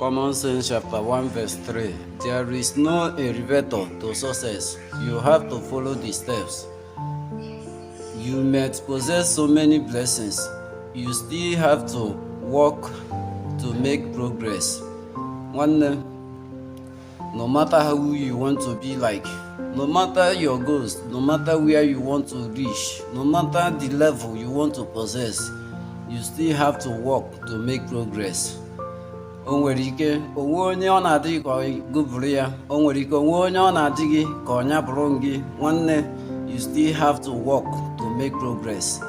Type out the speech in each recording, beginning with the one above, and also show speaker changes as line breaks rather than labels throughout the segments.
Common Sense chapter 1 verse 3. There is no elevator to success. You have to follow the steps. You might possess so many blessings. You still have to work to make progress. No matter who you want to be like, no matter your goals, no matter where you want to reach, no matter the level you want to possess, you still have to work to make progress. O nwere ike onwe onye ọ na-adịghị ka gụbụrụ ya, o nwere ike onwe onye ọ na-adịghị ka ọnya bụrụ gị. Nwanne, you still have to work to make progress.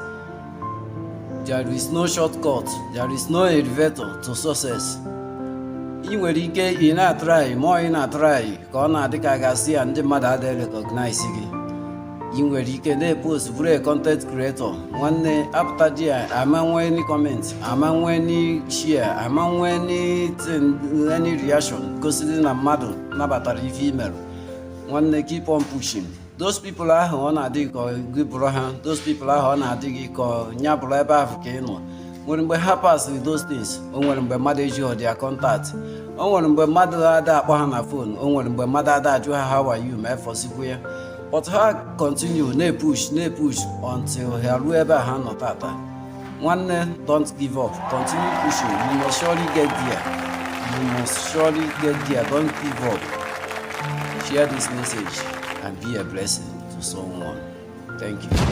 There is no shortcut, there is no elevator to success. Ị nwere ike ị na-atrai ma ị na-atrai ka ọ na-adị ka gasị ya ndị mmadụ adịghị recognize gị. Ị nwere ike na-epost bụrụ a content creator. Nwanne, apụta di ya ama nwee any comment, ama nwee any share, ama nwee any reaction gosiri na mmadụ nabatara ife email. Nwanne, keep on pushing. Those people ahụ ọ na-adịghị ka gị bụrụ ha, those people ahụ ọ na-adịghị ka nya bụrụ ebe ahụ ka ị nọ. Nwere mgbe ha pass with those things, o nwere mgbe mmadụ ejighị their contact, o nwere mgbe mmadụ ada akpọ ha na phone, o nwere mgbe mmadụ ada ajụ ha how are you ma efọsikwu ya. But ha continue na-push until ha ruo ebe ha nọ tata. Nwanne, don't give up, continue pushing. You must surely get there. You must surely get there. Don't give up. Share this message and be a blessing to someone. Thank you.